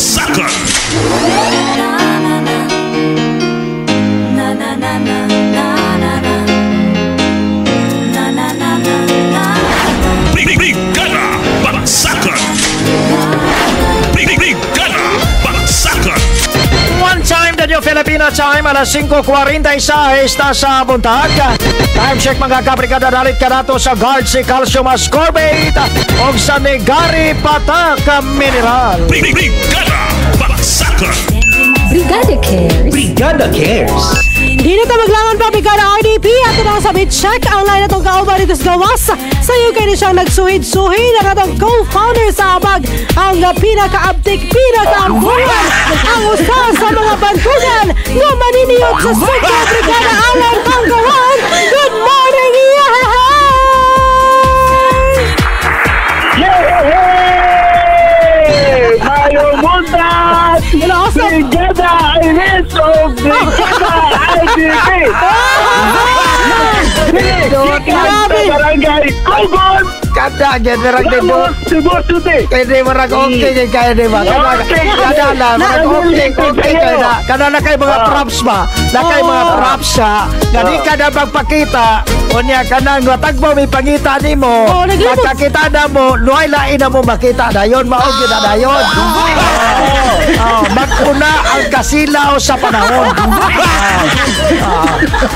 Bagsakan. Brigada Bagsakan. Brigada Bagsakan. One time Radio Filipina time, alas 5:46 na sa buntag. Time check mga kabrigada, dalit ka nato sa guard si Calcium Ascorbate o sa Negari Patak Mineral. Brigada Bagsakan. Brigada Cares. Brigada Cares. Di na maglangan pa Brigada RDP at ito na sabit check ang line na itong kauban dito sa gawas. Sa UK na siyang nagsuhid-suhid ang atong co-founder sa abag ang pinaka-uptik, pinaka-ambulan ang usa sa mga bantugan na maniniyot sa Sugbo Brigada Alan Panggawan. Good morning, Mayong buntag! Brigada Iris o Brigada IDP! Barangay Kugon! Kada agad merag dito. Cebu City! Kaya di marag okay kaya di ba? Kada na marag okay kaya kada na kay mga props ba? Na kay mga props siya. Gani kada magpakita unya kanang tagbo may pangita nimo. Nakakita na mo, luay lain na mo makita dayon mao gyud na dayon. Maguna ang kasilaw sa panahon.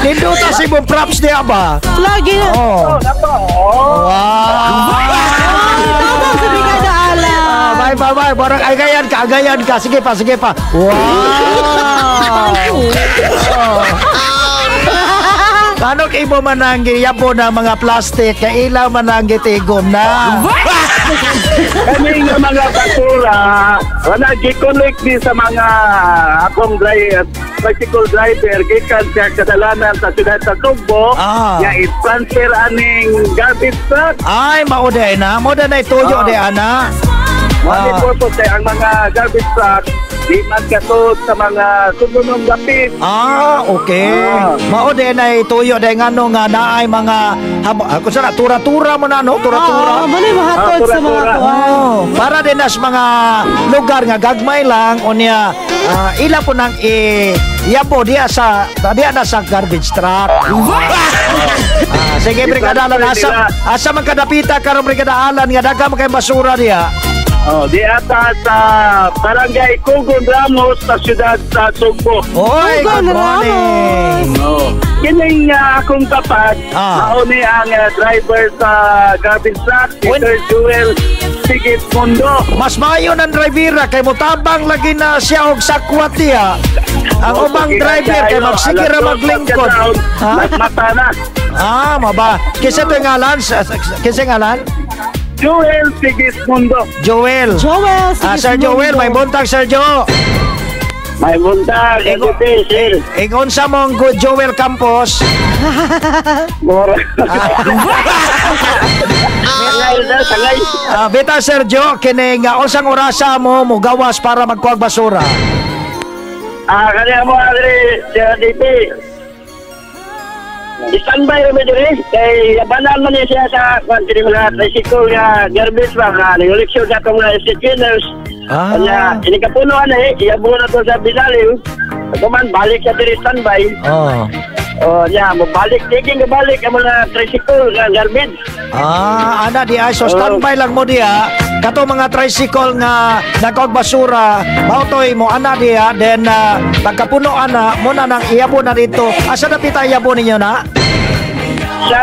Ninduta si mo props niya ba? Lagi na. Wow. Tabang sa Brigada Alan. Bye. Barang agayan ka. Sige pa. Wow. Paano kayo mo mananggi yabo na mga plastic kaya ilaw mananggi tigom na? Kami nga mga basura, wala gi-connect din sa mga akong bicycle driver, gikan siya kadalanan sa siyudad sa Sugbo, nga i-transfer aning garbage truck. Ay, mauday na. Mauday na ituyo, di ana. Wala purpose ang mga garbage truck, di magkatod sa mga sununong lapis. Okay. Mauday na ituyo, di nga no nga naay mga, kung sana, tura-tura mo na, no? Tura-tura. Mali mahatod sa mga kuwan. Para din as mga lugar nga gagmay lang, o niya, ila po nang yapo diya na sa garbage truck. Sige, Brigada Alan, asa man kadapita karon Brigada Alan nga daghang kay basura diya. Di ata sa Barangay Kugon Ramos sa siyudad sa Sugbo. Oy, good morning. Kining akong tapat, mauni ang driver sa garbage truck, Sir Joel Sigismundo. Mas maayo ng drivera kay mutabang lagi na siya og sakwat diya. Ang ubang driver kay magsikira maglingkod. Mata na. Maba. Kisa to ngalan? Kisa ngalan? Joel Sigismundo. Joel. Sir Joel, may buntag Sir Jo. May buntag, sir. Ingon sa mong good Joel Campos. Mora. Sangay. Bita Sir Jo, kini nga unsang orasa mo gawas para magkuhag basura? Kanya mo Adri, Sir DP. Standby kami diri kay yabanan man siya sa country mga tricycle nga garbage ba nga nag-eleksyon sa itong street cleaners. Kanya inikapunuan iyabo na to sa Binaliw. Kuman balik siya diri standby. Mabalik tiging balik ang mga tricycle nga garbage. Ana di ay so standby lang mo diya. Kato mga tricycle nga nagkog basura, mautoy mo ana diya, then pagkapuno ana mo na nang iyabo na dito. Asa na pita iyabo ninyo na? Sa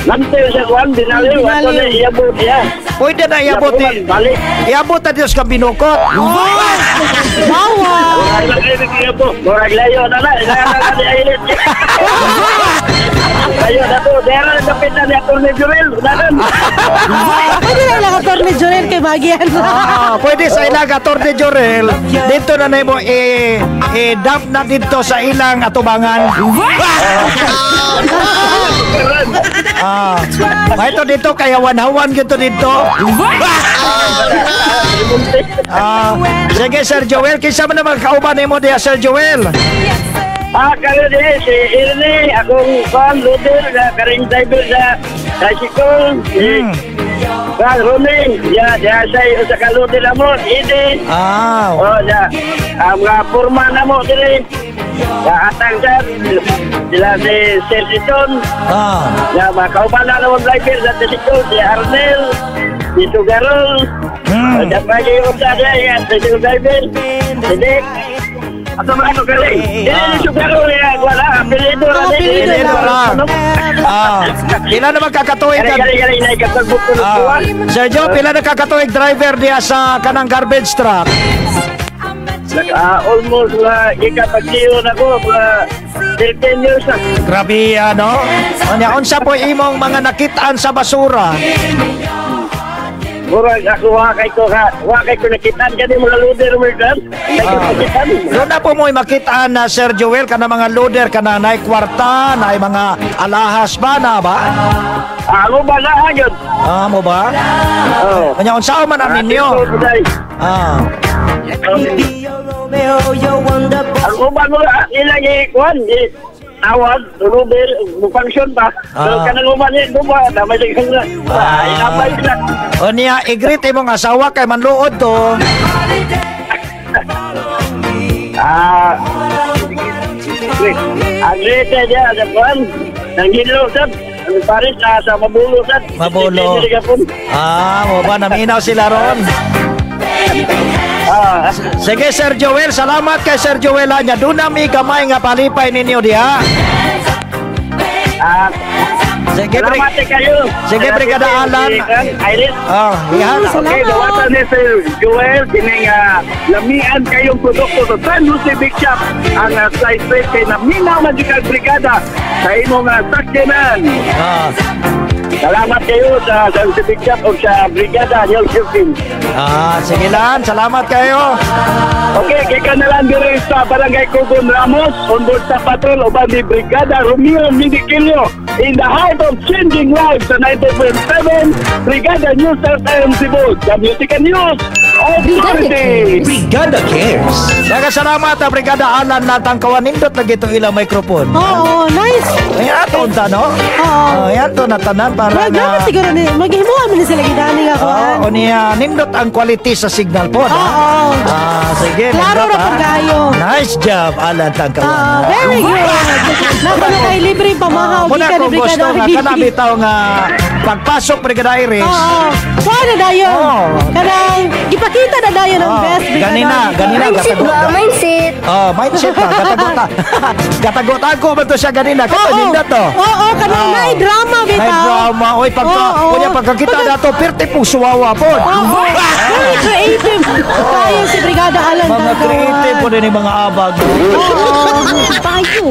Lantayo sa Juan, Binaliw, ato na iyabo diya. Pwede na iyabot iyabot na dito sa binukot. Bawa! Murag layo na na. Layo na to. Dera na kapitan ni Atty. Joel. Pwede na lang Atty. Joel kay Magian. Pwede sa ilang Atty. Joel. Dito na mo dump na dito sa ilang atubangan. Ito dito kaya wanhawan gito dito. Sige Sir Joel, kinsa man naman kauban mo diya Sir Joel? Kaya din si Irene, akong fan, Loder, karing driver sa tricycle. Ruling, ya saya sa kaluti na mo, ini. Oh, ya. Ang mga purma na mo diri. Ya atang sila si Sergiton. Ya mga kauban na mo driver sa Sergiton, si Arnel, si Sugarol. Ya pagi udah dia ya, si driver. Jadi atau ano galing? Hindi Sugarol ya, wala apelido na din. Pila na magkakatuig ka? Sergio, pila na kakatuig driver diya sa kanang garbage truck? Almost ikapagsiyo na ko 13 years na. Grabe ano? Unsa po imong mga nakitaan sa basura? Murag ako wakay ko nakitaan kani mga loader mo kan. Doon na po mo makitaan na Sir Joel ka na mga loader ka na nay kwarta, nay mga alahas ba na ba? Ako ba na yun? Mo ba? Oo. Kanya unsa man ang ninyo? Ako ba mo ilang ikuan? Awad, loader, function pa. Pero kanang uman yun, duba, damay sa ikang na. Inabay sila. O niya, i-greet imong asawa kay manluod to. Ang rete niya, sa kuwan, nang hinlo, sab. Ang paris, sa mabulo, sab. Mabulo. Mo ba, naminaw sila ron? Sige Sir Joel, salamat kay Sir Joel nya. Doon nami gamay nga palipay ninyo diha. Sige, salamat kayo. Sige, Brigada Alan. Iris. Yan. Okay, dawatan ni Sir Joel, kining lamian kayong produkto sa San Jose Big Shop. Ang size rate kay Naminaw Magical Brigada sa imong sakyanan. Salamat kayo sa San Jose Big Shop o sa Brigada Neil Shifting. Sige lang, salamat kayo. Okay, kaya na lang dire sa Barangay Cogon Ramos, onboard sa patrol o ni Brigada Romeo Midikilio in the heart of changing lives sa 90.7 Brigada News FM Cebu, the Music and News Authority. Brigada Cares. Salamat Brigada Alan natang kawan nindot lagi itong ilang microphone. Oo, nice. Ayan ato unta no? Ayan to natanan para na. Siguro ni maghimuha man sila gidani nga kuan. O niya nindot ang quality sa signal po. Sige. Klaro ra pud kayo. Nice job Alan tangkawan. Very good. Napano kay libre pamahaw muna kung gusto nga kanabitaw nga pagpasok Brigada Iris. Kuan na dayon. Kanang ipakita na dayon ang best Brigada. Ganina Mindset. Mindset na katagota. Katagotan ko ba to siya ganina? Kanina to. Oo, kanang may drama bitaw. May drama. Oy pagkakita na to pirti po suwawa po. Very creative. Tayo si Brigada Alan. Mga creative po din yung mga abag. Tayo.